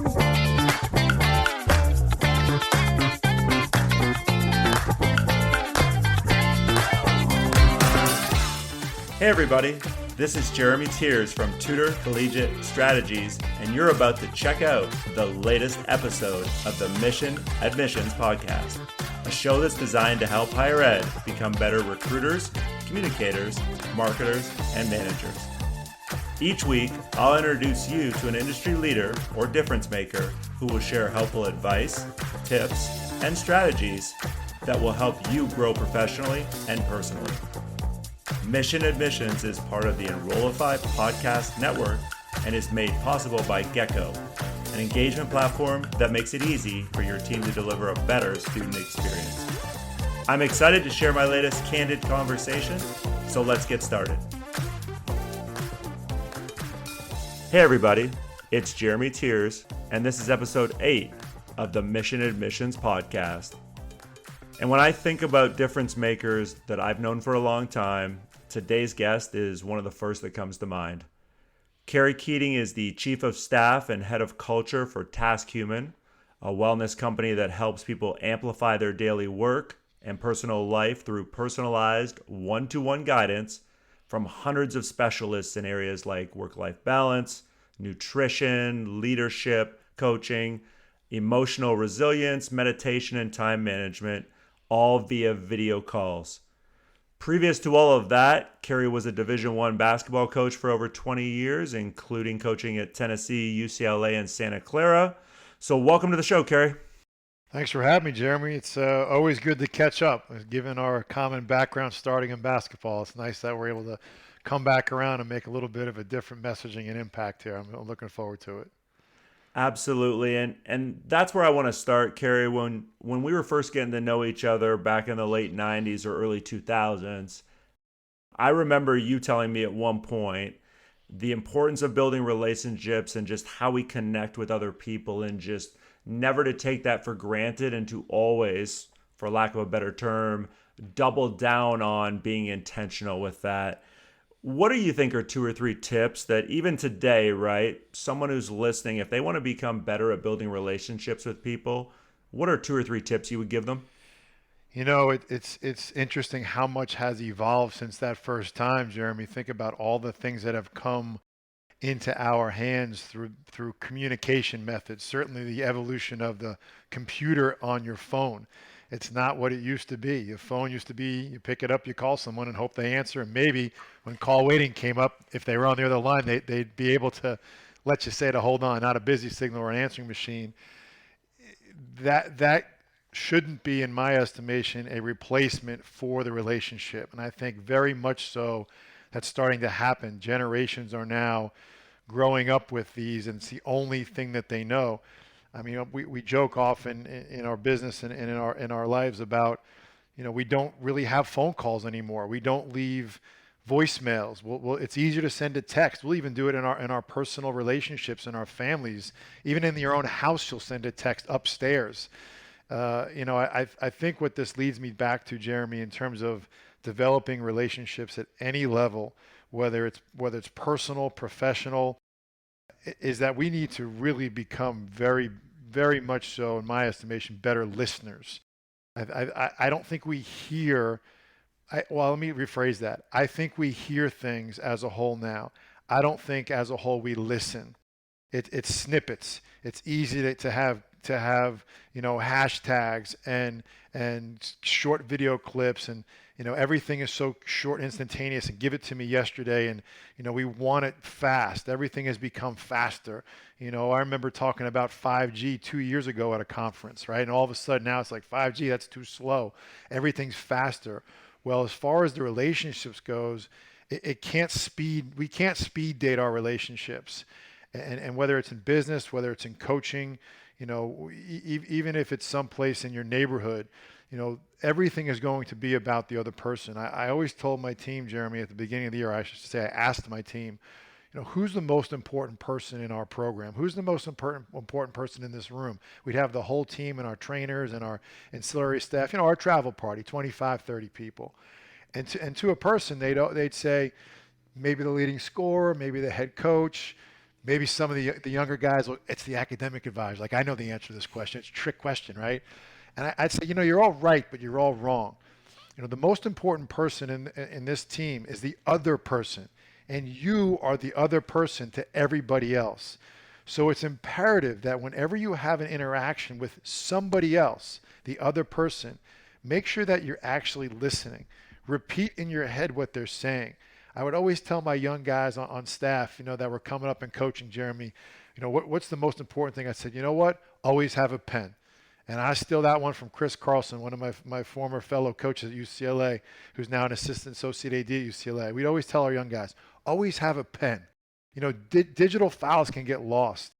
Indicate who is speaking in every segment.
Speaker 1: Hey everybody, this is Jeremy Tiers from Tutor Collegiate Strategies, and you're about to check out the latest episode of the Mission Admissions Podcast, a show that's designed to help higher ed become better recruiters, communicators, marketers, and managers. Each week, I'll introduce you to an industry leader or difference maker who will share helpful advice, tips, and strategies that will help you grow professionally and personally. Mission Admissions is part of the Enrollify podcast network and is made possible by Gecko, an engagement platform that makes it easy for your team to deliver a better student experience. I'm excited to share my latest candid conversation, so let's get started. Hey everybody, it's Jeremy Tiers, and this is episode 8 of the Mission Admissions podcast. And when I think about difference makers that I've known for a long time, today's guest is one of the first that comes to mind. Kerry is the Chief of Staff and Head of Culture for TaskHuman, a wellness company that helps people amplify their daily work and personal life through personalized one-to-one guidance from hundreds of specialists in areas like work-life balance, nutrition, leadership, coaching, emotional resilience, meditation, and time management, all via video calls. Previous to all of that, Kerry was a Division I basketball coach for over 20 years, including coaching at Tennessee, UCLA, and Santa Clara. So welcome to the show, Kerry.
Speaker 2: Thanks for having me, Jeremy. It's always good to catch up. Given our common background starting in basketball, it's nice that we're able to come back around and make a little bit of a different messaging and impact here. I'm looking forward to it.
Speaker 1: Absolutely. And that's where I want to start, Kerry. When we were first getting to know each other back in the late 90s or early 2000s, I remember you telling me at one point the importance of building relationships and just how we connect with other people and just never to take that for granted and to always, for lack of a better term, double down on being intentional with that. What do you think are 2 or 3 tips that even today, right, someone who's listening, if they want to become better at building relationships with people, what are 2 or 3 tips you would give them?
Speaker 2: You know, it's interesting how much has evolved since that first time, Jeremy. Think about all the things that have come into our hands through communication methods. Certainly the evolution of the computer on your phone. It's not what it used to be. Your phone used to be, you pick it up, you call someone and hope they answer. And maybe when call waiting came up, if they were on the other line, they'd be able to let you say to hold on, not a busy signal or an answering machine. That shouldn't be, in my estimation, a replacement for the relationship. And I think very much so that's starting to happen. Generations are now growing up with these, and it's the only thing that they know. I mean, we joke often in our business and in our lives about, you know, we don't really have phone calls anymore. We don't leave voicemails. It's easier to send a text. We'll even do it in our personal relationships, in our families. Even in your own house, you'll send a text upstairs. I think what this leads me back to, Jeremy, in terms of developing relationships at any level, whether it's personal, professional, is that we need to really become very, very much so, in my estimation, better listeners. I don't think we hear, let me rephrase that. I think we hear things as a whole now. I don't think as a whole we listen. It's snippets. It's easy to have hashtags and short video clips, and everything is so short, instantaneous, and give it to me yesterday, and we want it fast. Everything has become faster. I remember talking about 5G 2 years ago at a conference, right? And all of a sudden now it's like 5G, that's too slow. Everything's faster. Well, as far as the relationships goes, we can't speed date our relationships. And whether it's in business, whether it's in coaching, even if it's someplace in your neighborhood, everything is going to be about the other person. I always told my team, Jeremy, at the beginning of the year, I should say, I asked my team, who's the most important person in our program? Who's the most important person in this room? We'd have the whole team and our trainers and our ancillary staff, our travel party, 25, 30 people. And to a person, they'd say maybe the leading scorer, maybe the head coach, Maybe some of the younger guys, well, it's the academic advisor. Like, I know the answer to this question. It's a trick question, right? And I'd say, you're all right, but you're all wrong. The most important person in this team is the other person, and you are the other person to everybody else. So it's imperative that whenever you have an interaction with somebody else, the other person, make sure that you're actually listening. Repeat in your head what they're saying. I would always tell my young guys on staff, that were coming up and coaching, Jeremy, what's the most important thing? I said, you know what? Always have a pen. And I steal that one from Chris Carlson, one of my former fellow coaches at UCLA, who's now an assistant associate AD at UCLA. We'd always tell our young guys, always have a pen. Digital files can get lost.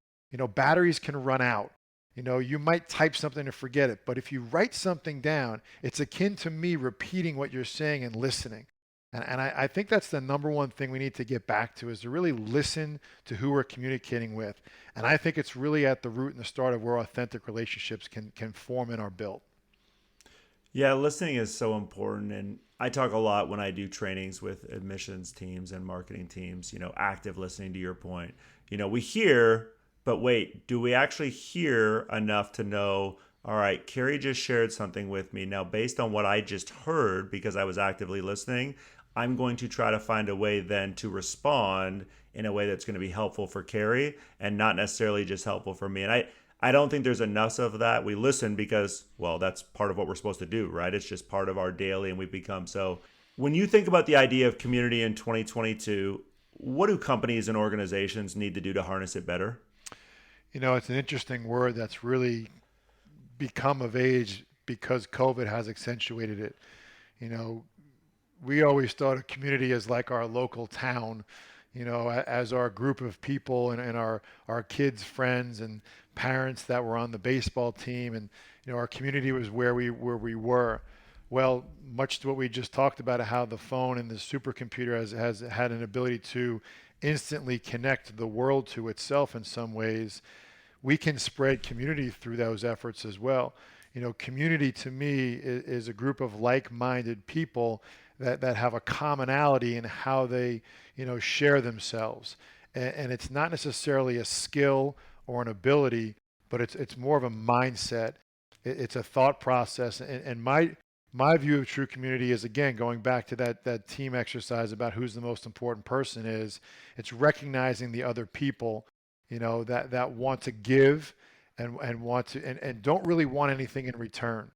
Speaker 2: Batteries can run out. You might type something and forget it. But if you write something down, it's akin to me repeating what you're saying and listening. And I think that's the number one thing we need to get back to, is to really listen to who we're communicating with. And I think it's really at the root and the start of where authentic relationships can form and are built.
Speaker 1: Yeah, listening is so important. And I talk a lot when I do trainings with admissions teams and marketing teams, active listening, to your point. We hear, but wait, do we actually hear enough to know, all right, Kerry just shared something with me. Now, based on what I just heard, because I was actively listening, I'm going to try to find a way then to respond in a way that's going to be helpful for Kerry and not necessarily just helpful for me. And I don't think there's enough of that. We listen because, well, that's part of what we're supposed to do, right? It's just part of our daily, and we've become so. When you think about the idea of community in 2022, what do companies and organizations need to do to harness it better?
Speaker 2: It's an interesting word that's really become of age because COVID has accentuated it. You know, we always thought of community as like our local town, as our group of people and our kids' friends and parents that were on the baseball team. And, our community was where we were. Well, much to what we just talked about, how the phone and the supercomputer has had an ability to instantly connect the world to itself in some ways, we can spread community through those efforts as well. Community to me is a group of like-minded people that have a commonality in how they, share themselves. And it's not necessarily a skill or an ability, but it's more of a mindset. It's a thought process. And my view of true community is, again, going back to that team exercise about who's the most important person is, it's recognizing the other people, that want to give and want to, and don't really want anything in return.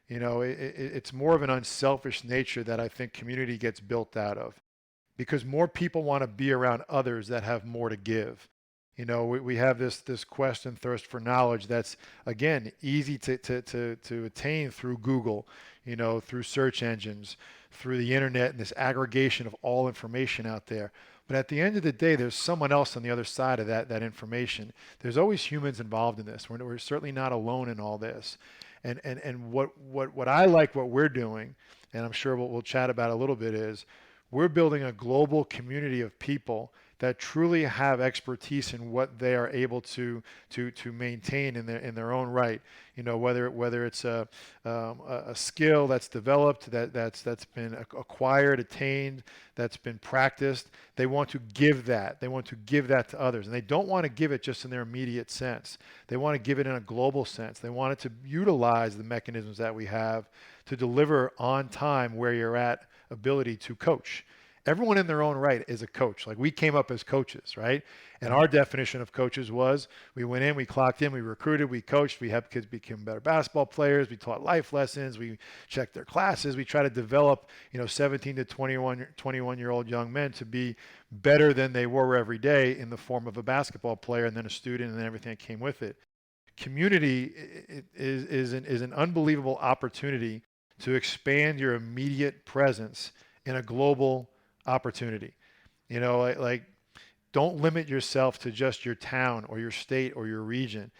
Speaker 2: It's more of an unselfish nature that I think community gets built out of, because more people want to be around others that have more to give. We have this quest and thirst for knowledge that's, again, easy to attain through Google, through search engines, through the internet, and this aggregation of all information out there. But at the end of the day, there's someone else on the other side of that information. There's always humans involved in this. We're certainly not alone in all this. And what I like what we're doing, and I'm sure what we'll chat about a little bit, is we're building a global community of people that truly have expertise in what they are able to maintain in their own right. Whether it's a skill that's developed, that's been acquired, attained, that's been practiced. They want to give that. They want to give that to others, and they don't want to give it just in their immediate sense. They want to give it in a global sense. They want it to utilize the mechanisms that we have to deliver on time where you're at ability to coach. Everyone in their own right is a coach. Like, we came up as coaches, right? And our definition of coaches was, we went in, we clocked in, we recruited, we coached, we helped kids become better basketball players, we taught life lessons, we checked their classes, we try to develop, 17 to 21-year-old young men to be better than they were every day in the form of a basketball player and then a student and then everything that came with it. Community is an unbelievable opportunity to expand your immediate presence in a global opportunity. Like, don't limit yourself to just your town or your state or your region.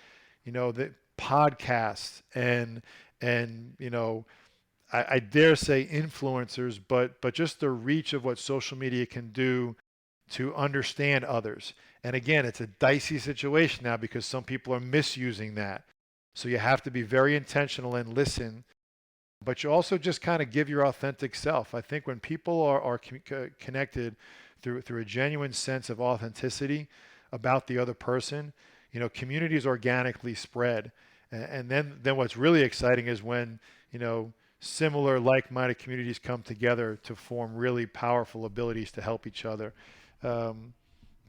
Speaker 2: The podcasts and I dare say influencers, but just the reach of what social media can do to understand others. And again, it's a dicey situation now because some people are misusing that. So you have to be very intentional and listen, but you also just kind of give your authentic self. I think when people are connected through a genuine sense of authenticity, about the other person, communities organically spread. And then what's really exciting is when, similar like-minded communities come together to form really powerful abilities to help each other.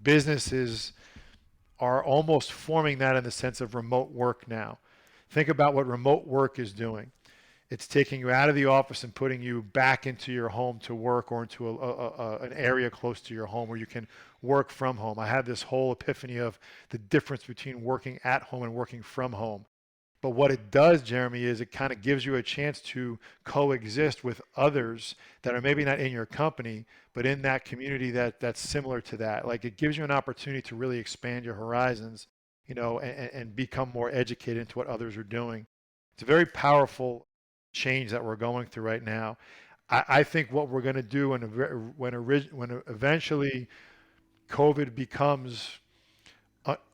Speaker 2: Businesses are almost forming that in the sense of remote work now. Think about what remote work is doing. It's taking you out of the office and putting you back into your home to work, or into an area close to your home where you can work from home. I had this whole epiphany of the difference between working at home and working from home. But what it does, Jeremy, is it kind of gives you a chance to coexist with others that are maybe not in your company, but in that community that's similar to that. Like, it gives you an opportunity to really expand your horizons, and become more educated into what others are doing. It's a very powerful change that we're going through right now. I think what we're going to do when eventually COVID becomes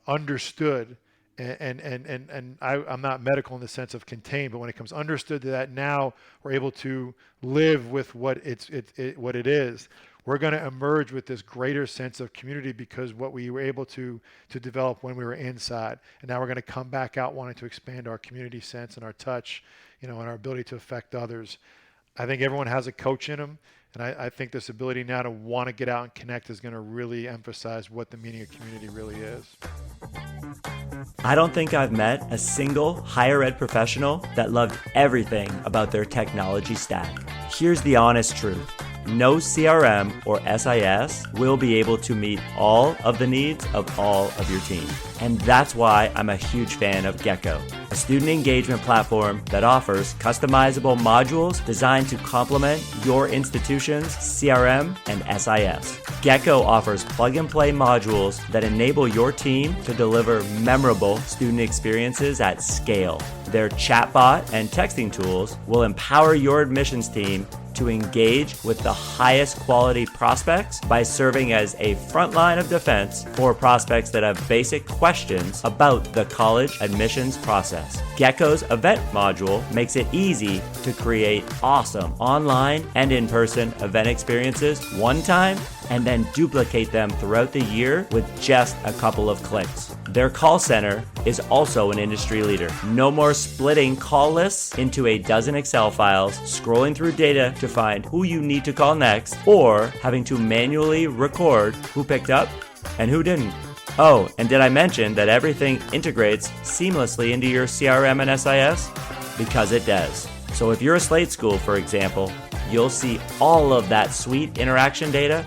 Speaker 2: understood, and I'm not medical in the sense of contained, but when it comes understood to that, now we're able to live with what what it is. We're going to emerge with this greater sense of community because what we were able to develop when we were inside, and now we're going to come back out wanting to expand our community sense and our touch, and our ability to affect others. I think everyone has a coach in them, and I think this ability now to want to get out and connect is going to really emphasize what the meaning of community really is.
Speaker 1: I don't think I've met a single higher ed professional that loved everything about their technology stack. Here's the honest truth. No CRM or SIS will be able to meet all of the needs of all of your team. And that's why I'm a huge fan of Gecko, a student engagement platform that offers customizable modules designed to complement your institution's CRM and SIS. Gecko offers plug-and-play modules that enable your team to deliver memorable student experiences at scale. Their chatbot and texting tools will empower your admissions team to engage with the highest quality prospects by serving as a front line of defense for prospects that have basic questions about the college admissions process. Gecko's event module makes it easy to create awesome online and in-person event experiences one time and then duplicate them throughout the year with just a couple of clicks. Their call center is also an industry leader. No more splitting call lists into a dozen Excel files, scrolling through data to find who you need to call next, or having to manually record who picked up and who didn't. Oh, and did I mention that everything integrates seamlessly into your CRM and SIS? Because it does. So if you're a Slate school, for example, you'll see all of that sweet interaction data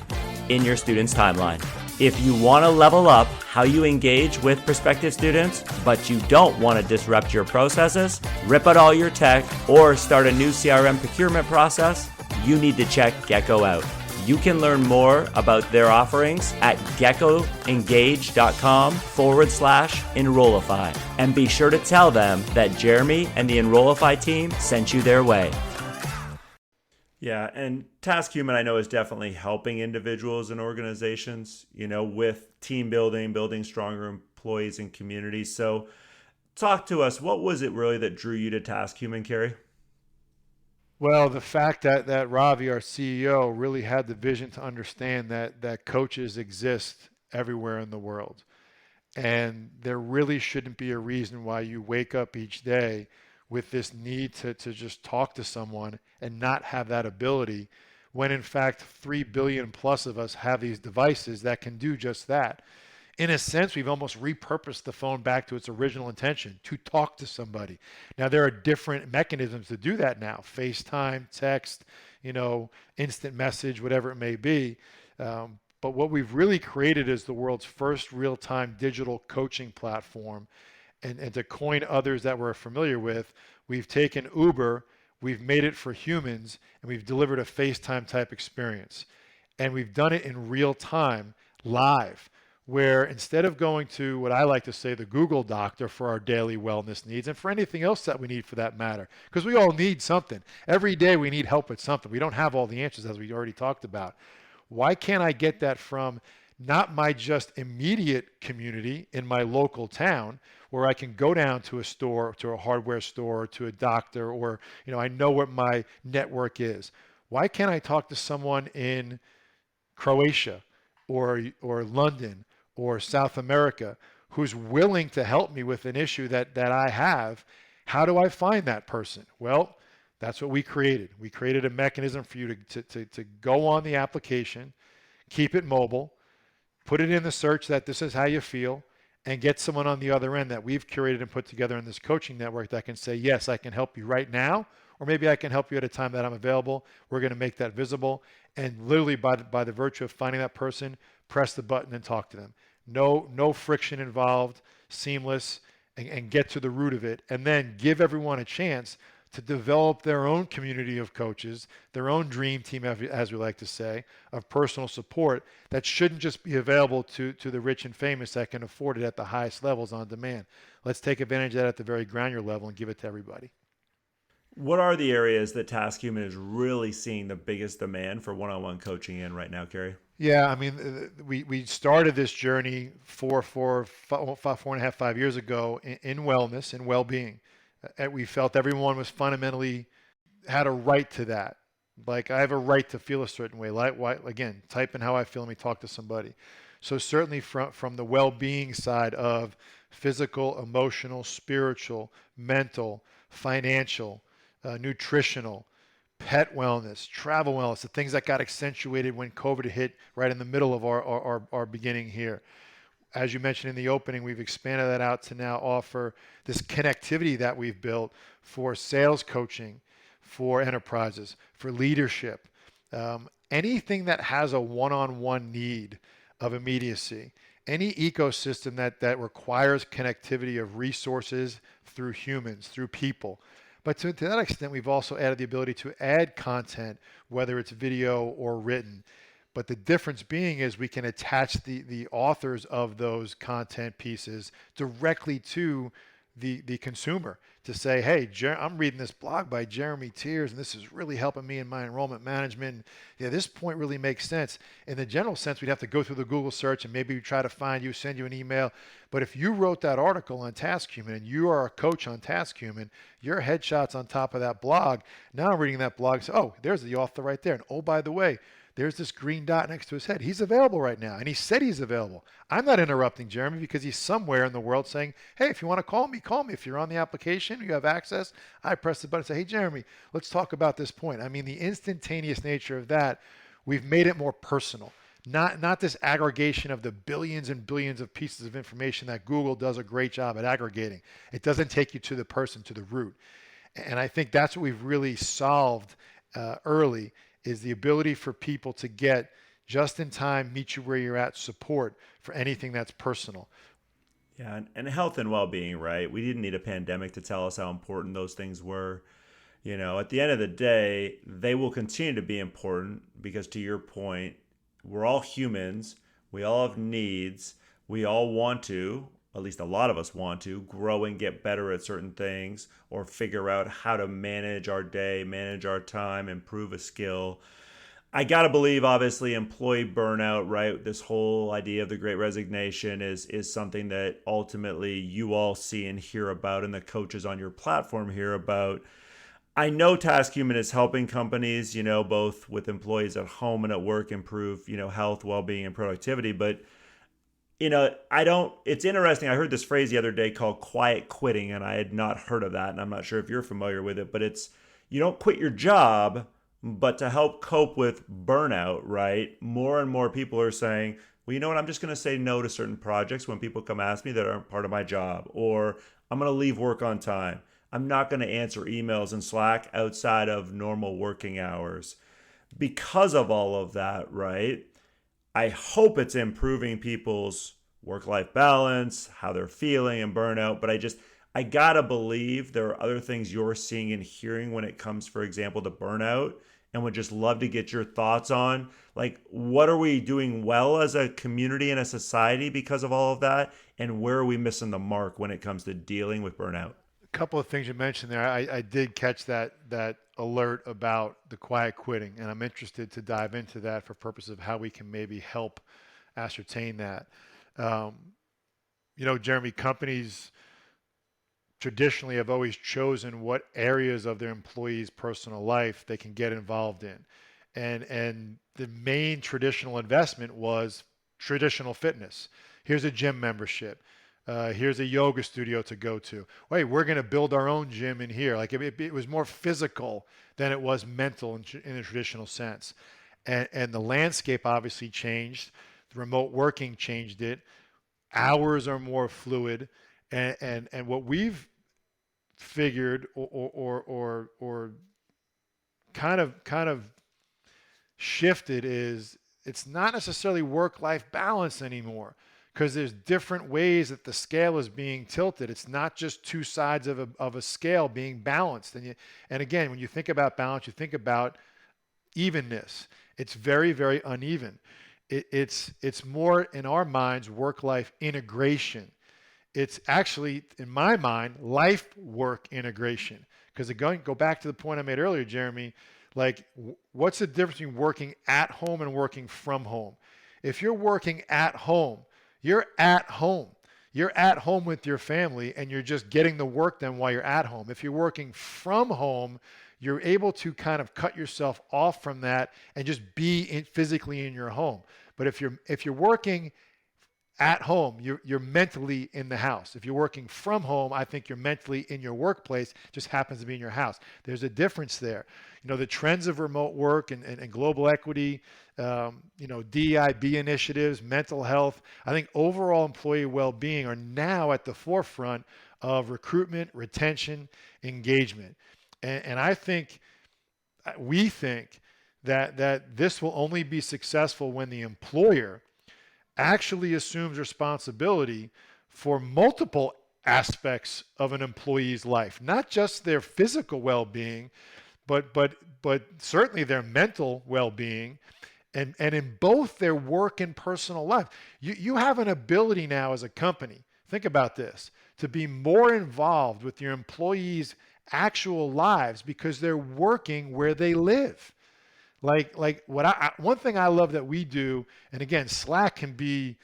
Speaker 1: in your student's timeline. If you want to level up how you engage with prospective students, but you don't want to disrupt your processes, rip out all your tech, or start a new CRM procurement process, you need to check Gecko out. You can learn more about their offerings at geckoengage.com/Enrollify. And be sure to tell them that Jeremy and the Enrollify team sent you their way. Yeah, and TaskHuman I know is definitely helping individuals and organizations, with team building, building stronger employees and communities. So talk to us, what was it really that drew you to TaskHuman, Kerry?
Speaker 2: Well, the fact that Ravi, our CEO, really had the vision to understand that coaches exist everywhere in the world. And there really shouldn't be a reason why you wake up each day with this need to just talk to someone and not have that ability, when in fact 3 billion plus of us have these devices that can do just that. In a sense, we've almost repurposed the phone back to its original intention, to talk to somebody. Now, there are different mechanisms to do that now: FaceTime, text, instant message, whatever it may be. But what we've really created is the world's first real-time digital coaching platform. And to coin others that we're familiar with, we've taken Uber, we've made it for humans, and we've delivered a FaceTime type experience. And we've done it in real time, live, where instead of going to what I like to say, the Google doctor for our daily wellness needs, and for anything else that we need for that matter, because we all need something. Every day we need help with something. We don't have all the answers, as we already talked about. Why can't I get that from not my just immediate community in my local town, where I can go down to a store, to a hardware store, to a doctor, or I know what my network is. Why can't I talk to someone in Croatia or London or South America who's willing to help me with an issue that I have, how do I find that person? Well, that's what we created. We created a mechanism for you to go on the application, keep it mobile, put it in the search that this is how you feel, and get someone on the other end that we've curated and put together in this coaching network that can say, yes, I can help you right now, or maybe I can help you at a time that I'm available. We're going to make that visible. And literally by the virtue of finding that person, press the button and talk to them. No friction involved, seamless, and get to the root of it. And then give everyone a chance to develop their own community of coaches, their own dream team, as we like to say, of personal support that shouldn't just be available to the rich and famous that can afford it at the highest levels on demand. Let's take advantage of that at the very granular level and give it to everybody.
Speaker 1: What are the areas that TaskHuman is really seeing the biggest demand for one-on-one coaching in right now, Kerry?
Speaker 2: Yeah, I mean, we started this journey 4.5 years ago in wellness and well-being. We felt everyone was fundamentally had a right to that. Like I have a right to feel a certain way. Like, again, type in how I feel. Let me talk to somebody. So certainly from the well-being side of physical, emotional, spiritual, mental, financial, nutritional, pet wellness, travel wellness, the things that got accentuated when COVID hit right in the middle of our beginning here. As you mentioned in the opening, we've expanded that out to now offer this connectivity that we've built for sales coaching, for enterprises, for leadership, anything that has a one-on-one need of immediacy, any ecosystem that requires connectivity of resources through humans, through people. But to that extent, we've also added the ability to add content, whether it's video or written. But the difference being is we can attach the authors of those content pieces directly to the consumer to say, hey, I'm reading this blog by Jaime Tears, and this is really helping me in my enrollment management. Yeah, this point really makes sense. In the general sense, we'd have to go through the Google search and maybe try to find you, send you an email. But if you wrote that article on TaskHuman and you are a coach on TaskHuman, your headshot's on top of that blog. Now I'm reading that blog and say, oh, there's the author right there. And oh, by the way, there's this green dot next to his head. He's available right now. And he said he's available. I'm not interrupting Jaime because he's somewhere in the world saying, hey, if you want to call me, call me. If you're on the application, you have access. I press the button and say, hey, Jaime, let's talk about this point. I mean, the instantaneous nature of that, we've made it more personal. Not this aggregation of the billions and billions of pieces of information that Google does a great job at aggregating. It doesn't take you to the person, to the root. And I think that's what we've really solved early is the ability for people to get just in time, meet you where you're at support for anything that's personal.
Speaker 1: Yeah, and health and well-being, right? We didn't need a pandemic to tell us how important those things were. You know, at the end of the day, they will continue to be important because to your point, we're all humans. We all have needs. We all want to, at least a lot of us want to, grow and get better at certain things or figure out how to manage our day, manage our time, improve a skill. I got to believe, obviously, employee burnout, right? This whole idea of the great resignation is something that ultimately you all see and hear about and the coaches on your platform hear about. I know TaskHuman is helping companies, you know, both with employees at home and at work improve, you know, health, well-being, and productivity. But, you know, it's interesting. I heard this phrase the other day called quiet quitting, and I had not heard of that. And I'm not sure if you're familiar with it, but it's, you don't quit your job, but to help cope with burnout, right? More and more people are saying, well, you know what? I'm just going to say no to certain projects when people come ask me that aren't part of my job, or I'm going to leave work on time. I'm not going to answer emails in Slack outside of normal working hours. Because of all of that, right? I hope it's improving people's work-life balance, how they're feeling and burnout, but I gotta believe there are other things you're seeing and hearing when it comes, for example, to burnout, and would just love to get your thoughts on, like, what are we doing well as a community and a society because of all of that, and where are we missing the mark when it comes to dealing with burnout?
Speaker 2: A couple of things you mentioned there. I did catch that alert about the quiet quitting, and I'm interested to dive into that for purpose of how we can maybe help ascertain that. You know, Jeremy, companies traditionally have always chosen what areas of their employees' personal life they can get involved in. And the main traditional investment was traditional fitness. Here's a gym membership. Here's a yoga studio to go to. Wait, we're going to build our own gym in here. Like it was more physical than it was mental in the traditional sense. And the landscape obviously changed. The remote working changed it. Hours are more fluid. And what we've figured or kind of shifted is it's not necessarily work-life balance anymore because there's different ways that the scale is being tilted. It's not just two sides of a scale being balanced. And again, when you think about balance, you think about evenness. It's very, very uneven. It's more in our minds work-life integration. It's actually, in my mind, life work integration. Because go back to the point I made earlier, Jeremy, like what's the difference between working at home and working from home? If you're working at home, you're at home. You're at home with your family and you're just getting the work done while you're at home. If you're working from home, you're able to kind of cut yourself off from that and just be physically in your home. But if you're working at home, you're mentally in the house. If you're working from home, I think you're mentally in your workplace, just happens to be in your house. There's a difference there. The trends of remote work and global equity, DEIB initiatives, mental health, I think overall employee well-being are now at the forefront of recruitment, retention, engagement. And we think that this will only be successful when the employer actually assumes responsibility for multiple aspects of an employee's life, not just their physical well-being, but certainly their mental well-being, and in both their work and personal life. You have an ability now as a company, think about this, to be more involved with your employees' actual lives because they're working where they live. Like one thing I love that we do, and again, Slack can be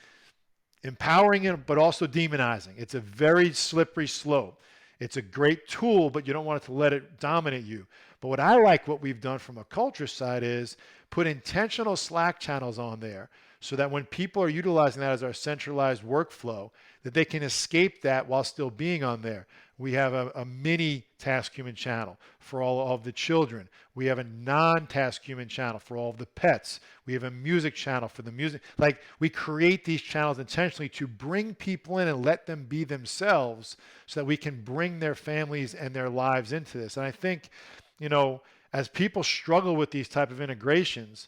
Speaker 2: empowering but also demonizing. It's a very slippery slope. It's a great tool, but you don't want it to let it dominate you. But what we've done from a culture side is put intentional Slack channels on there so that when people are utilizing that as our centralized workflow, that they can escape that while still being on there. We have a mini task human channel for all of the children. We have a non-task human channel for all of the pets. We have a music channel for the music. Like we create these channels intentionally to bring people in and let them be themselves so that we can bring their families and their lives into this. And I think, as people struggle with these type of integrations,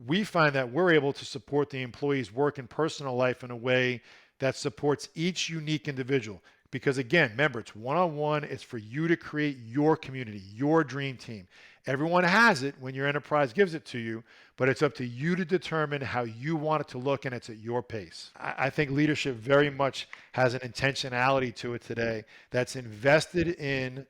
Speaker 2: we find that we're able to support the employee's work and personal life in a way that supports each unique individual. Because again, remember, it's one-on-one. It's for you to create your community, your dream team. Everyone has it when your enterprise gives it to you, but it's up to you to determine how you want it to look, and it's at your pace. I think leadership very much has an intentionality to it today that's invested in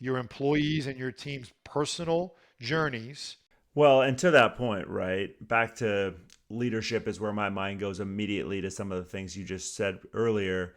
Speaker 2: your employees and your team's personal journeys.
Speaker 1: Well, and to that point, right, back to leadership is where my mind goes immediately to some of the things you just said earlier.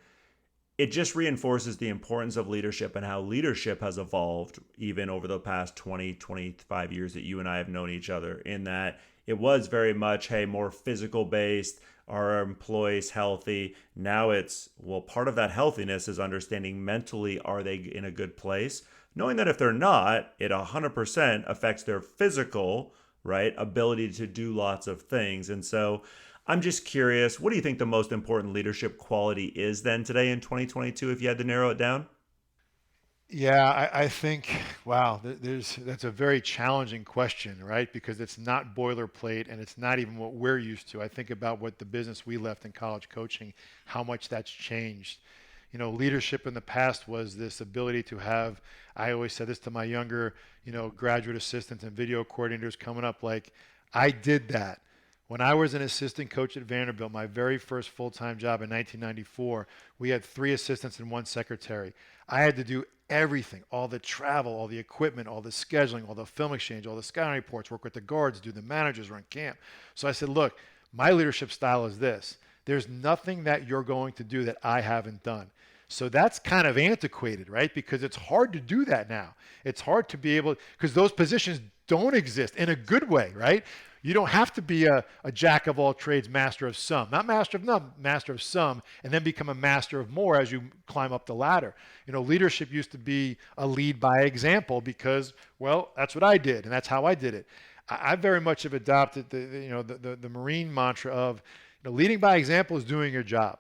Speaker 1: It just reinforces the importance of leadership and how leadership has evolved even over the past 20, 25 years that you and I have known each other, in that it was very much, hey, more physical based. Are our employees healthy? Now it's, well, part of that healthiness is understanding mentally, are they in a good place? Knowing that if they're not, it 100% affects their physical, right, ability to do lots of things. And so I'm just curious, what do you think the most important leadership quality is then today in 2022 if you had to narrow it down?
Speaker 2: Yeah, I think, wow, that's a very challenging question, right? Because it's not boilerplate and it's not even what we're used to. I think about what the business we left in college coaching, how much that's changed. Leadership in the past was this ability to have, I always said this to my younger, graduate assistants and video coordinators coming up, like, I did that. When I was an assistant coach at Vanderbilt, my very first full-time job in 1994, we had 3 assistants and 1 secretary. I had to do everything, all the travel, all the equipment, all the scheduling, all the film exchange, all the scouting reports, work with the guards, do the managers, run camp. So I said, look, my leadership style is this. There's nothing that you're going to do that I haven't done. So that's kind of antiquated, right? Because it's hard to do that now. It's hard to be able, because those positions don't exist in a good way, right? You don't have to be a jack of all trades, master of some. Not master of none, master of some, and then become a master of more as you climb up the ladder. Leadership used to be a lead by example because, well, that's what I did, and that's how I did it. I very much have adopted the Marine mantra of leading by example is doing your job.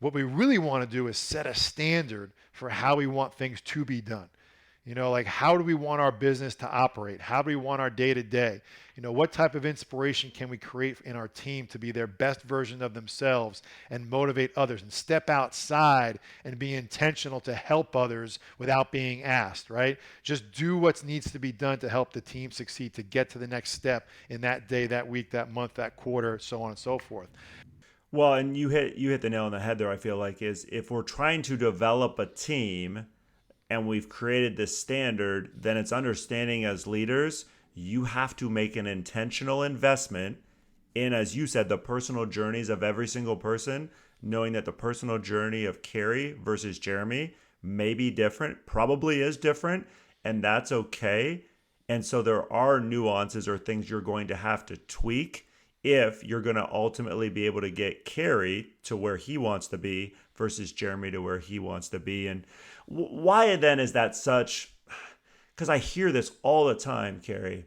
Speaker 2: What we really want to do is set a standard for how we want things to be done. Like how do we want our business to operate? How do we want our day-to-day? What type of inspiration can we create in our team to be their best version of themselves and motivate others and step outside and be intentional to help others without being asked, right? Just do what needs to be done to help the team succeed, to get to the next step in that day, that week, that month, that quarter, so on and so forth.
Speaker 1: Well, and you hit the nail on the head there, I feel like, is if we're trying to develop a team and we've created this standard, then it's understanding as leaders, you have to make an intentional investment in, as you said, the personal journeys of every single person, knowing that the personal journey of Kerry versus Jaime may be different, probably is different, and that's okay. And so there are nuances or things you're going to have to tweak if you're going to ultimately be able to get Kerry to where he wants to be versus Jaime to where he wants to be. And why then is that such, because I hear this all the time, Kerry,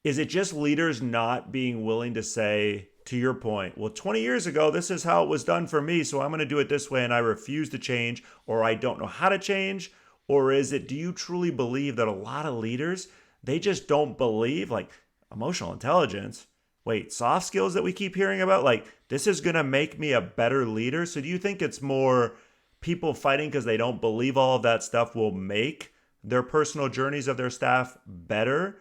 Speaker 1: is it just leaders not being willing to say, to your point, well, 20 years ago, this is how it was done for me, so I'm going to do it this way and I refuse to change, or I don't know how to change? Or is it, do you truly believe that a lot of leaders, they just don't believe, like emotional intelligence, wait, soft skills that we keep hearing about, like this is going to make me a better leader? So do you think it's more people fighting because they don't believe all of that stuff will make their personal journeys of their staff better?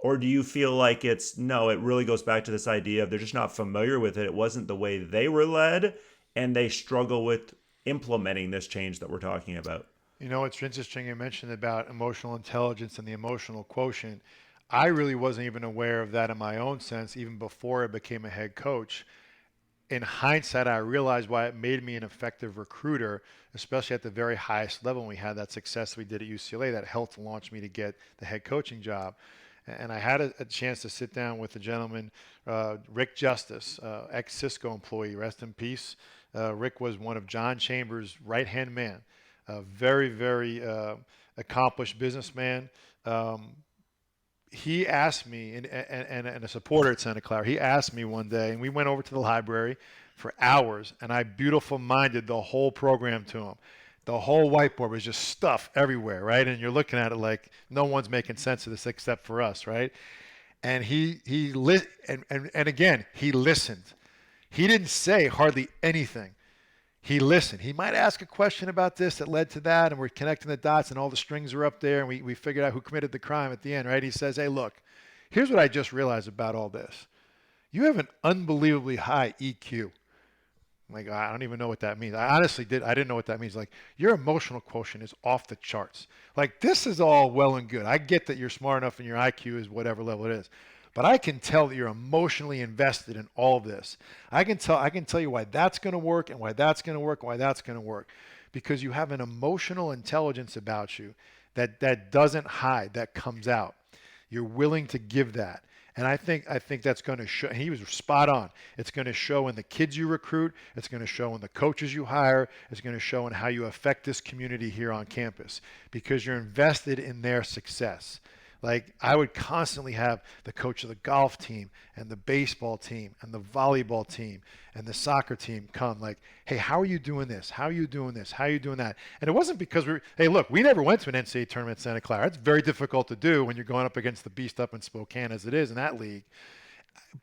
Speaker 1: Or do you feel like it really goes back to this idea of they're just not familiar with it. It wasn't the way they were led and they struggle with implementing this change that we're talking about?
Speaker 2: It's interesting you mentioned about emotional intelligence and the emotional quotient. I really wasn't even aware of that in my own sense, even before I became a head coach. In hindsight, I realized why it made me an effective recruiter, especially at the very highest level when we had that success we did at UCLA that helped launch me to get the head coaching job. And I had a chance to sit down with a gentleman, Rick Justice, ex-Cisco employee, rest in peace. Rick was one of John Chambers' right-hand man, a very, very accomplished businessman. He asked me, and a supporter at Santa Clara, he asked me one day, and we went over to the library for hours, and I beautiful-minded the whole program to him. The whole whiteboard was just stuff everywhere, right? And you're looking at it like no one's making sense of this except for us, right? And he again, he listened. He didn't say hardly anything. He listened. He might ask a question about this that led to that, and we're connecting the dots, and all the strings are up there, and we figured out who committed the crime at the end, right? He says, hey, look, here's what I just realized about all this. You have an unbelievably high EQ. I'm like, I don't even know what that means. I didn't know what that means. Like, your emotional quotient is off the charts. Like, this is all well and good. I get that you're smart enough and your IQ is whatever level it is. But I can tell that you're emotionally invested in all of this. I can tell you why that's going to work and why that's going to work and why that's going to work. Because you have an emotional intelligence about you that doesn't hide, that comes out. You're willing to give that. And I think that's going to show. He was spot on. It's going to show in the kids you recruit. It's going to show in the coaches you hire. It's going to show in how you affect this community here on campus because you're invested in their success. Like I would constantly have the coach of the golf team and the baseball team and the volleyball team and the soccer team come like, hey, how are you doing this? How are you doing this? How are you doing that? And it wasn't because we never went to an NCAA tournament in Santa Clara. It's very difficult to do when you're going up against the beast up in Spokane as it is in that league.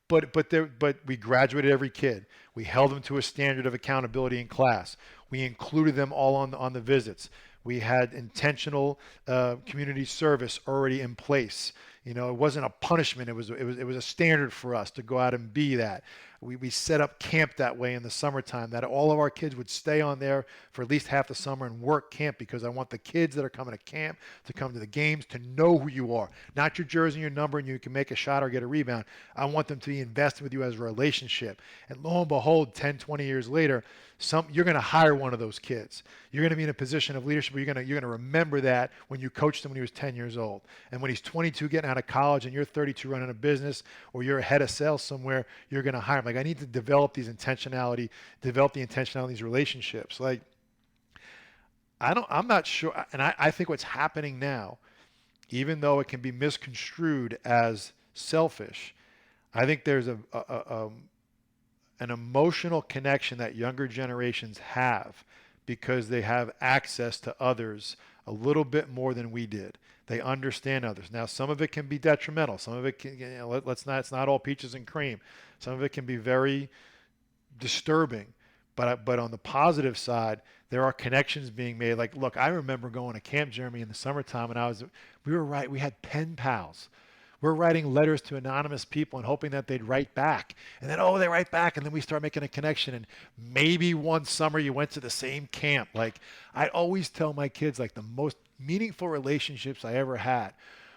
Speaker 2: But we graduated every kid. We held them to a standard of accountability in class. We included them all on the visits. We had intentional community service already in place. It wasn't a punishment. It was a standard for us to go out and be that. We set up camp that way in the summertime that all of our kids would stay on there for at least half the summer and work camp because I want the kids that are coming to camp to come to the games to know who you are, not your jersey and your number and you can make a shot or get a rebound. I want them to be invested with you as a relationship. And lo and behold, 10, 20 years later, you're going to hire one of those kids. You're going to be in a position of leadership where you're going to remember that when you coached him when he was 10 years old. And when he's 22 getting out out of college and you're 32 running a business, or you're a head of sales somewhere, you're going to hire them. Like, I need to develop the intentionality in these relationships. Like, I'm not sure. And I think what's happening now, even though it can be misconstrued as selfish, I think there's an emotional connection that younger generations have because they have access to others a little bit more than we did. They understand others. Now, some of it can be detrimental. Some of it can, it's not all peaches and cream. Some of it can be very disturbing. But on the positive side, there are connections being made. Like, look, I remember going to Camp Jeremy in the summertime, and we had pen pals. We're writing letters to anonymous people and hoping that they'd write back. And then, they write back, and then we start making a connection. And maybe one summer you went to the same camp. Like, I always tell my kids, like, the most meaningful relationships I ever had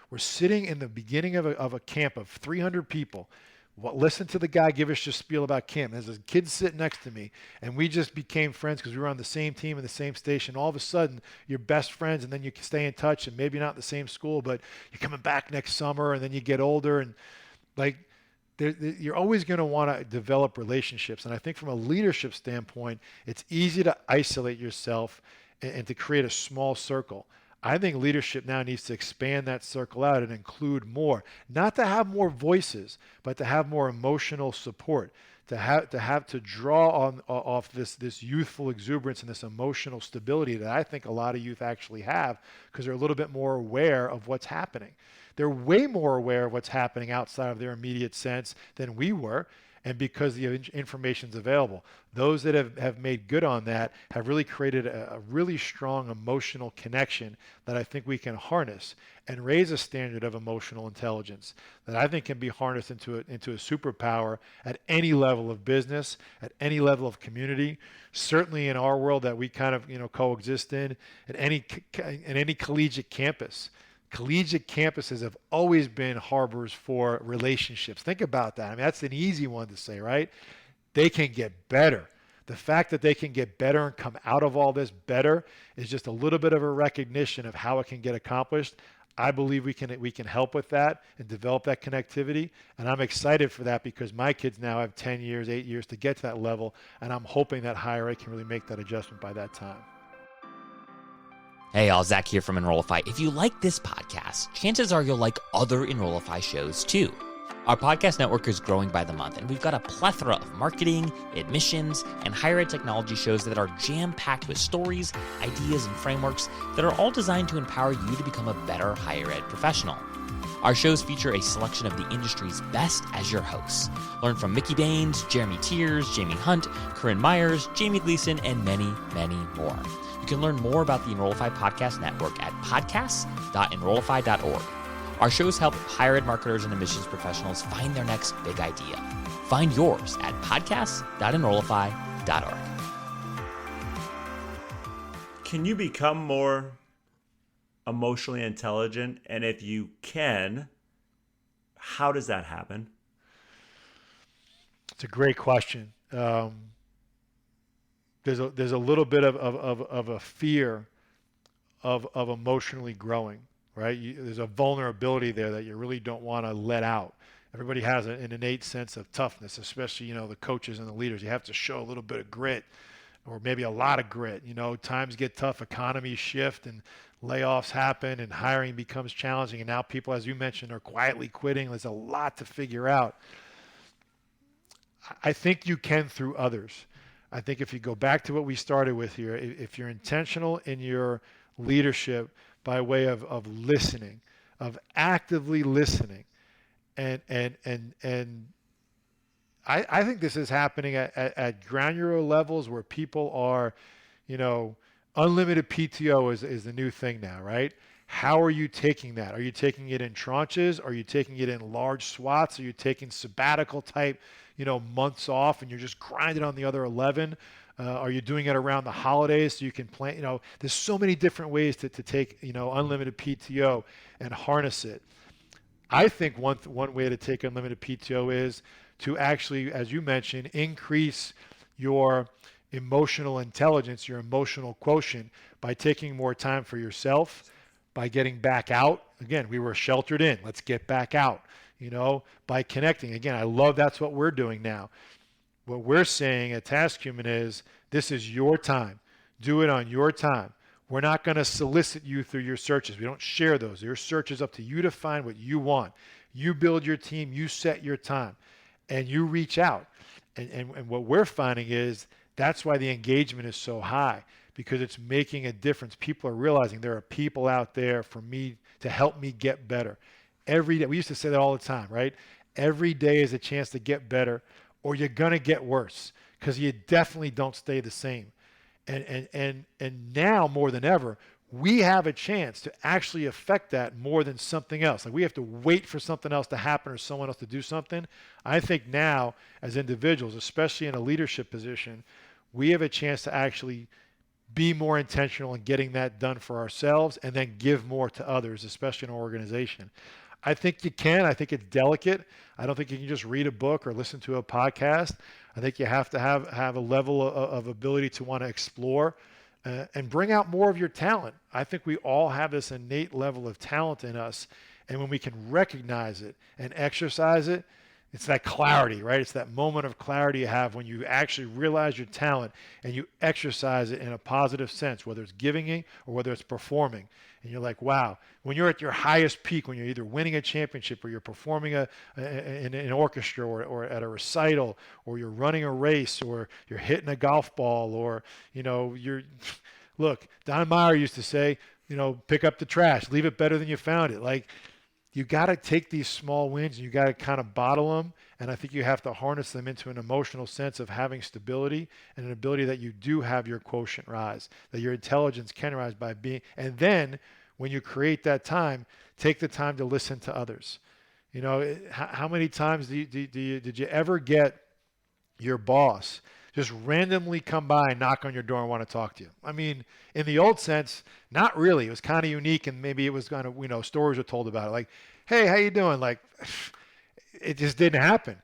Speaker 2: were sitting in the beginning of a camp of 300 people. Listen to the guy give us just spiel about camp. There's a kid sitting next to me, and we just became friends because we were on the same team in the same station. All of a sudden, you're best friends, and then you can stay in touch, and maybe not the same school, but you're coming back next summer, and then you get older, and like you're always going to want to develop relationships. And I think from a leadership standpoint, it's easy to isolate yourself and to create a small circle. I think leadership now needs to expand that circle out and include more, not to have more voices, but to have more emotional support, to draw off this youthful exuberance and this emotional stability that I think a lot of youth actually have because they're a little bit more aware of what's happening. They're way more aware of what's happening outside of their immediate sense than we were. And because the information's available, those that have made good on that have really created a really strong emotional connection that I think we can harness and raise a standard of emotional intelligence that I think can be harnessed into a superpower at any level of business, at any level of community, certainly in our world that we kind of coexist in any collegiate campus. Collegiate campuses have always been harbors for relationships. Think about that. I mean, that's an easy one to say, right? They can get better. The fact that they can get better and come out of all this better is just a little bit of a recognition of how it can get accomplished. I believe we can help with that and develop that connectivity. And I'm excited for that because my kids now have 10 years, 8 years to get to that level. And I'm hoping that higher ed can really make that adjustment by that time.
Speaker 3: Hey, all, Zach here from Enrollify. If you like this podcast, chances are you'll like other Enrollify shows too. Our podcast network is growing by the month, and we've got a plethora of marketing, admissions, and higher ed technology shows that are jam-packed with stories, ideas, and frameworks that are all designed to empower you to become a better higher ed professional. Our shows feature a selection of the industry's best as your hosts. Learn from Mickey Baines, Jeremy Tiers, Jaime Hunt, Corynn Myers, Jaime Gleason, and many, many more. You can learn more about the Enrollify Podcast Network at podcasts.enrollify.org. Our shows help higher ed marketers and admissions professionals find their next big idea. Find yours at podcasts.enrollify.org.
Speaker 1: Can you become more emotionally intelligent? And if you can, how does that happen?
Speaker 2: It's a great question. There's a little bit of a fear of emotionally growing, right? There's a vulnerability there that you really don't want to let out. Everybody has an innate sense of toughness, especially the coaches and the leaders. You have to show a little bit of grit, or maybe a lot of grit. Times get tough, economies shift, and layoffs happen, and hiring becomes challenging. And now people, as you mentioned, are quietly quitting. There's a lot to figure out. I think you can through others. I think if you go back to what we started with here, if you're intentional in your leadership by way of listening, of actively listening, and I think this is happening at granular levels where people are, unlimited PTO is the new thing now, right? How are you taking that? Are you taking it in tranches? Are you taking it in large swaths? Are you taking sabbatical type, months off and you're just grinding on the other 11? Are you doing it around the holidays so you can plan? There's so many different ways to take, unlimited PTO and harness it. I think one way to take unlimited PTO is to actually, as you mentioned, increase your emotional intelligence, your emotional quotient by taking more time for yourself, by getting back out. Again, we were sheltered in. Let's get back out, by connecting. Again, I love that's what we're doing now. What we're saying at Task Human is this is your time. Do it on your time. We're not going to solicit you through your searches. We don't share those. Your search is up to you to find what you want. You build your team. You set your time. And you reach out. And what we're finding is that's why the engagement is so high, because it's making a difference. People are realizing there are people out there for me to help me get better. Every day, we used to say that all the time, right? Every day is a chance to get better, or you're going to get worse, because you definitely don't stay the same. And now more than ever, we have a chance to actually affect that more than something else. Like we have to wait for something else to happen or someone else to do something. I think now as individuals, especially in a leadership position, we have a chance to actually be more intentional in getting that done for ourselves and then give more to others, especially in an organization. I think you can. I think it's delicate. I don't think you can just read a book or listen to a podcast. I think you have to have a level of ability to want to explore and bring out more of your talent. I think we all have this innate level of talent in us. And when we can recognize it and exercise it, it's that clarity, right? It's that moment of clarity you have when you actually realize your talent and you exercise it in a positive sense, whether it's giving it or whether it's performing. And you're like, wow, when you're at your highest peak, when you're either winning a championship or you're performing in an orchestra or at a recital, or you're running a race, or you're hitting a golf ball, or, look, Don Meyer used to say, pick up the trash, leave it better than you found it. Like, you got to take these small wins and you got to kind of bottle them. And I think you have to harness them into an emotional sense of having stability and an ability that you do have your quotient rise, that your intelligence can rise by being. And then when you create that time, take the time to listen to others. How many times did you ever get your boss just randomly come by and knock on your door and want to talk to you? I mean, in the old sense, not really. It was kind of unique, and maybe it was kind of, stories were told about it. Like, hey, how you doing? Like, it just didn't happen.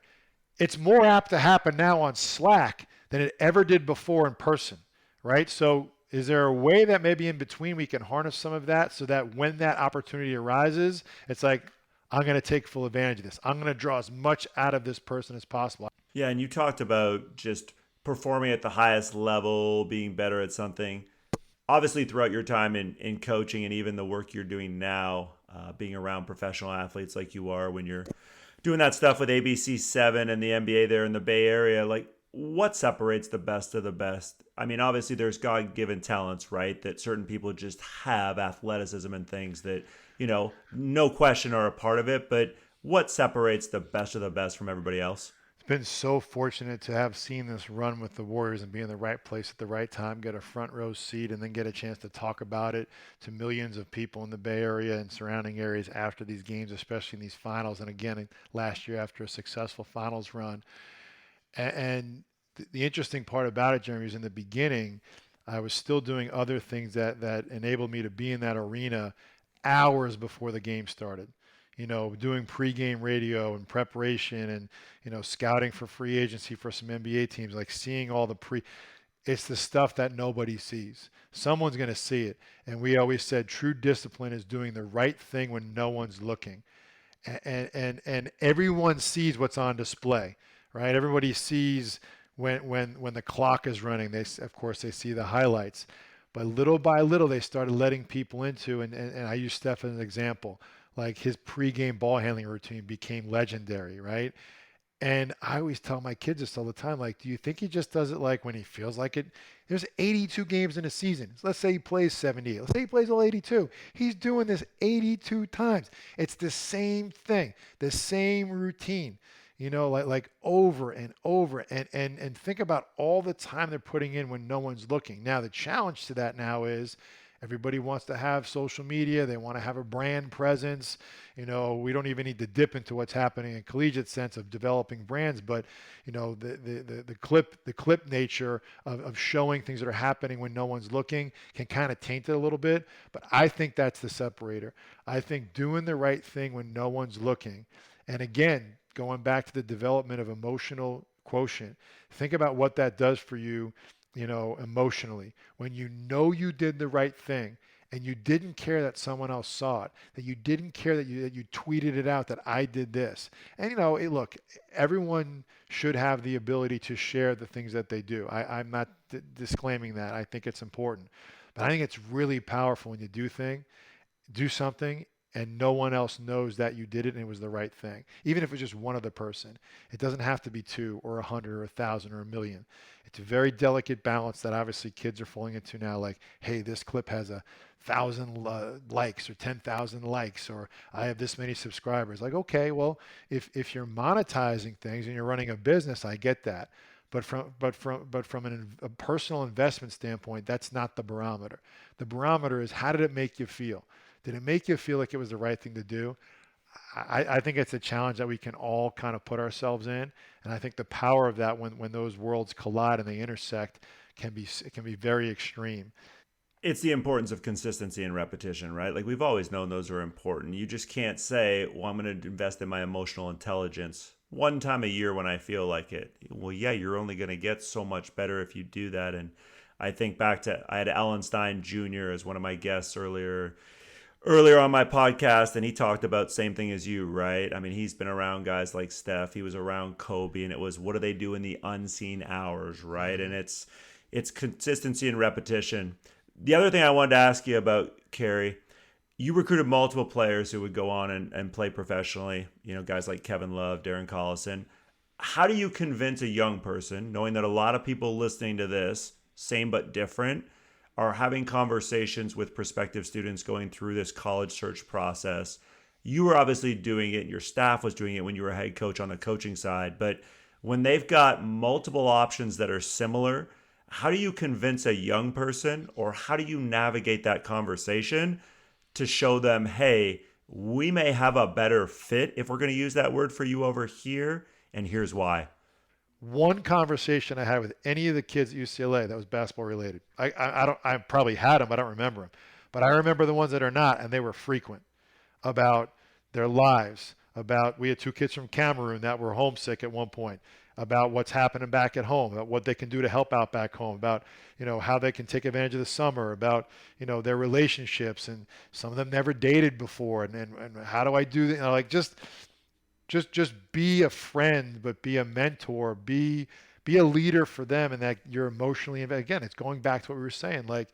Speaker 2: It's more apt to happen now on Slack than it ever did before in person, right? So is there a way that maybe in between we can harness some of that so that when that opportunity arises, it's like, I'm going to take full advantage of this. I'm going to draw as much out of this person as possible.
Speaker 1: Yeah, and you talked about just performing at the highest level, being better at something. Obviously, throughout your time in coaching and even the work you're doing now, being around professional athletes like you are when you're doing that stuff with ABC7 and the NBA there in the Bay Area, like what separates the best of the best? I mean, obviously there's God-given talents, right? That certain people just have athleticism and things that, no question are a part of it. But what separates the best of the best from everybody else?
Speaker 2: Been so fortunate to have seen this run with the Warriors and be in the right place at the right time, get a front row seat, and then get a chance to talk about it to millions of people in the Bay Area and surrounding areas after these games, especially in these finals. And again, last year after a successful finals run. And the interesting part about it, Jeremy, is in the beginning, I was still doing other things that enabled me to be in that arena hours before the game started. Doing pregame radio and preparation and, scouting for free agency for some NBA teams, like seeing all it's the stuff that nobody sees. Someone's going to see it. And we always said true discipline is doing the right thing when no one's looking. And everyone sees what's on display, right? Everybody sees when the clock is running. They see the highlights. But little by little, they started letting people into, and I use Steph as an example. Like his pregame ball handling routine became legendary, right? And I always tell my kids this all the time, like, do you think he just does it like when he feels like it? There's 82 games in a season. So let's say he plays 78. Let's say he plays all 82. He's doing this 82 times. It's the same thing, the same routine, like over and over. And think about all the time they're putting in when no one's looking. Now, the challenge to that now is everybody wants to have social media. They want to have a brand presence. We don't even need to dip into what's happening in collegiate sense of developing brands, but the clip nature of showing things that are happening when no one's looking can kind of taint it a little bit. But I think that's the separator. I think doing the right thing when no one's looking, and again, going back to the development of emotional quotient, think about what that does for you, emotionally, when you know you did the right thing and you didn't care that someone else saw it, that you didn't care that you tweeted it out that I did this. And look, everyone should have the ability to share the things that they do. I'm not disclaiming that. I think it's important. But I think it's really powerful when you do something and no one else knows that you did it and it was the right thing. Even if it's just one other person. It doesn't have to be 2 or 100 or 1,000 or 1,000,000. It's a very delicate balance that obviously kids are falling into now. Like, hey, this clip has 1,000 likes or 10,000 likes, or I have this many subscribers. Like, okay, well, if you're monetizing things and you're running a business, I get that. But from a personal investment standpoint, that's not the barometer. The barometer is, how did it make you feel? Did it make you feel like it was the right thing to do? I think it's a challenge that we can all kind of put ourselves in. And I think the power of that when those worlds collide and they intersect can be very extreme.
Speaker 1: It's the importance of consistency and repetition, right? Like, we've always known those are important. You just can't say, well, I'm going to invest in my emotional intelligence one time a year when I feel like it. Well, yeah, you're only going to get so much better if you do that. And I think back to, I had Alan Stein Jr. as one of my guests earlier on my podcast, and he talked about same thing as you, right? I mean, he's been around guys like Steph. He was around Kobe, and it was, what do they do in the unseen hours, right? And it's consistency and repetition. The other thing I wanted to ask you about, Kerry, you recruited multiple players who would go on and play professionally, guys like Kevin Love, Darren Collison. How do you convince a young person, knowing that a lot of people listening to this, same but different, are having conversations with prospective students going through this college search process? You were obviously doing it, and your staff was doing it when you were a head coach on the coaching side, but when they've got multiple options that are similar, how do you convince a young person, or how do you navigate that conversation to show them, hey, we may have a better fit, if we're going to use that word for you over here, and here's why?
Speaker 2: One conversation I had with any of the kids at UCLA that was basketball related. I probably had them, I don't remember them, but I remember the ones that are not, and they were frequent, about their lives, about, we had 2 kids from Cameroon that were homesick at one point, about what's happening back at home, about what they can do to help out back home, about, how they can take advantage of the summer, about, their relationships, and some of them never dated before, and how do I do that? Like, just be a friend, but be a mentor, be a leader for them, and that you're emotionally invested. Again, it's going back to what we were saying. Like,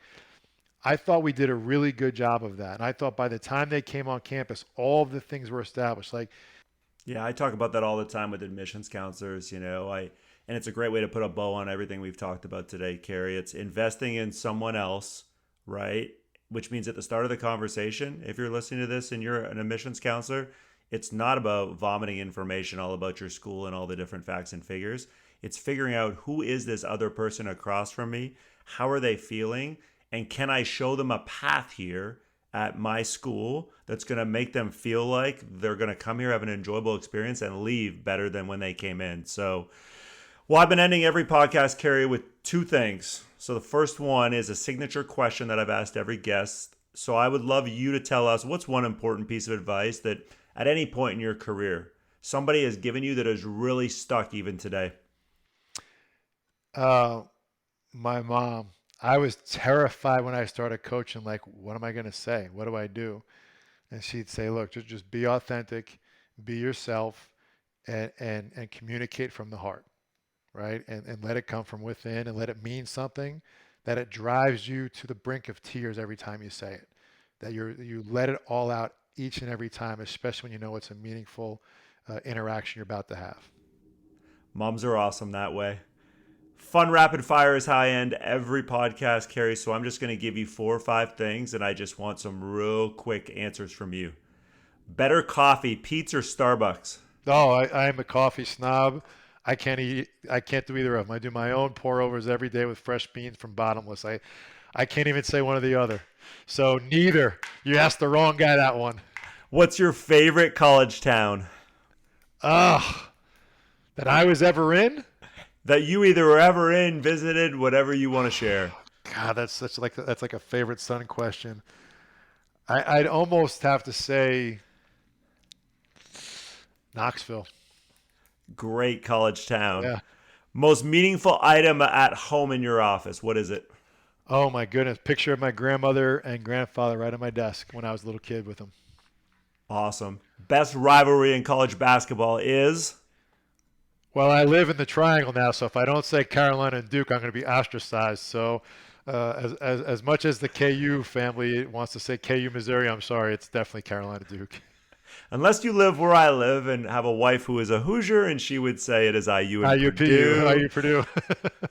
Speaker 2: I thought we did a really good job of that. And I thought by the time they came on campus, all of the things were established. Like,
Speaker 1: yeah, I talk about that all the time with admissions counselors, and it's a great way to put a bow on everything we've talked about today, Kerry. It's investing in someone else, right? Which means at the start of the conversation, if you're listening to this and you're an admissions counselor, it's not about vomiting information all about your school and all the different facts and figures. It's figuring out, who is this other person across from me? How are they feeling? And can I show them a path here at my school that's going to make them feel like they're going to come here, have an enjoyable experience, and leave better than when they came in? So, well, I've been ending every podcast, Kerry, with 2 things. So the first one is a signature question that I've asked every guest. So I would love you to tell us, what's one important piece of advice that at any point in your career somebody has given you that has really stuck even today?
Speaker 2: my mom. I was terrified when I started coaching, like, what am I going to say? What do I do? And she'd say, look, just be authentic, be yourself, and communicate from the heart, right? And let it come from within, and let it mean something, that it drives you to the brink of tears every time you say it, that you let it all out each and every time, especially when you know it's a meaningful interaction you're about to have.
Speaker 1: Moms are awesome that way. Fun rapid fire is how I end every podcast, Kerry. So I'm just going to give you 4 or 5 things, and I just want some real quick answers from you. Better coffee, Pete's or Starbucks?
Speaker 2: Oh, I am a coffee snob. I can't do either of them. I do my own pour overs every day with fresh beans from Bottomless. I can't even say one or the other. So neither. You asked the wrong guy that one.
Speaker 1: What's your favorite college town?
Speaker 2: That I was ever in?
Speaker 1: That you either were ever in, visited, whatever you want to share.
Speaker 2: God, that's like a favorite son question. I'd almost have to say Knoxville.
Speaker 1: Great college town.
Speaker 2: Yeah.
Speaker 1: Most meaningful item at home in your office, what is it?
Speaker 2: Oh my goodness. Picture of my grandmother and grandfather right on my desk when I was a little kid with them.
Speaker 1: Awesome. Best rivalry in college basketball is?
Speaker 2: Well, I live in the triangle now, so if I don't say Carolina and Duke, I'm going to be ostracized. So as much as the KU family wants to say KU Missouri, I'm sorry, it's definitely Carolina Duke.
Speaker 1: Unless you live where I live and have a wife who is a Hoosier, and she would say it is IU and Purdue.
Speaker 2: IU Purdue.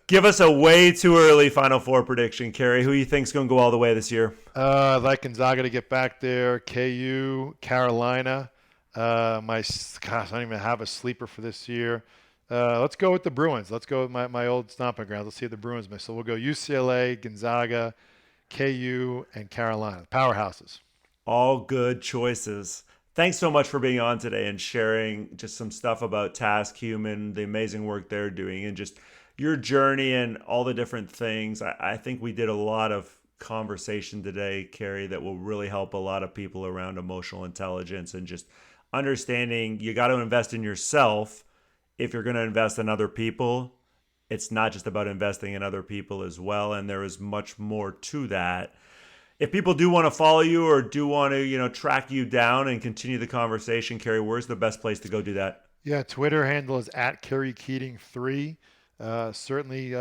Speaker 1: Give us a way too early Final Four prediction, Kerry. Who you think's going to go all the way this year?
Speaker 2: I'd like Gonzaga to get back there. KU, Carolina. I don't even have a sleeper for this year. Let's go with the Bruins. Let's go with my old stomping grounds. Let's see if the Bruins miss. So we'll go UCLA, Gonzaga, KU, and Carolina. Powerhouses.
Speaker 1: All good choices. Thanks so much for being on today and sharing just some stuff about Task Human, the amazing work they're doing, and just your journey and all the different things. I think we did a lot of conversation today, Kerry, that will really help a lot of people around emotional intelligence and just understanding you got to invest in yourself if you're going to invest in other people. It's not just about investing in other people as well, and there is much more to that. If people do want to follow you or do want to, track you down and continue the conversation, Kerry, where's the best place to go do that?
Speaker 2: Yeah, Twitter handle is @KerryKeating3. Certainly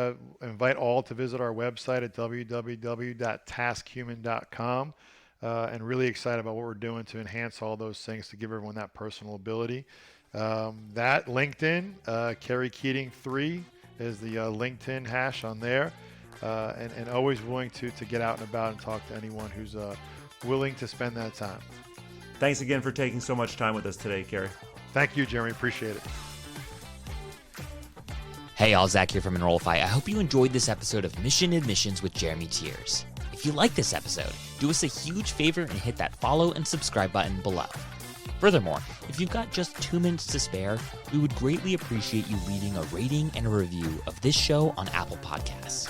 Speaker 2: invite all to visit our website at www.taskhuman.com. And really excited about what we're doing to enhance all those things to give everyone that personal ability. That LinkedIn, KerryKeating3 is the LinkedIn hash on there. And always willing to get out and about and talk to anyone who's willing to spend that time.
Speaker 1: Thanks again for taking so much time with us today, Kerry.
Speaker 2: Thank you, Jeremy. Appreciate it.
Speaker 3: Hey, all, Zach here from Enrollify. I hope you enjoyed this episode of Mission Admissions with Jeremy Tiers. If you like this episode, do us a huge favor and hit that follow and subscribe button below. Furthermore, if you've got just 2 minutes to spare, we would greatly appreciate you leaving a rating and a review of this show on Apple Podcasts.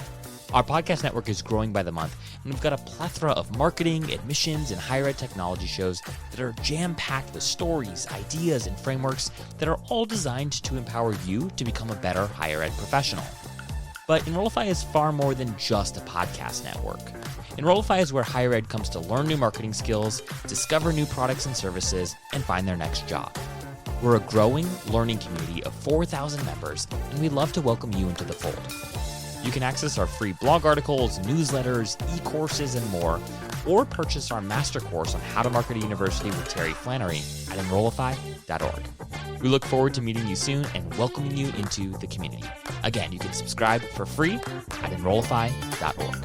Speaker 3: Our podcast network is growing by the month, and we've got a plethora of marketing, admissions, and higher ed technology shows that are jam-packed with stories, ideas, and frameworks that are all designed to empower you to become a better higher ed professional. But Enrollify is far more than just a podcast network. Enrollify is where higher ed comes to learn new marketing skills, discover new products and services, and find their next job. We're a growing learning community of 4,000 members, and we'd love to welcome you into the fold. You can access our free blog articles, newsletters, e-courses, and more, or purchase our master course on how to market a university with Terry Flannery at Enrollify.org. We look forward to meeting you soon and welcoming you into the community. Again, you can subscribe for free at Enrollify.org.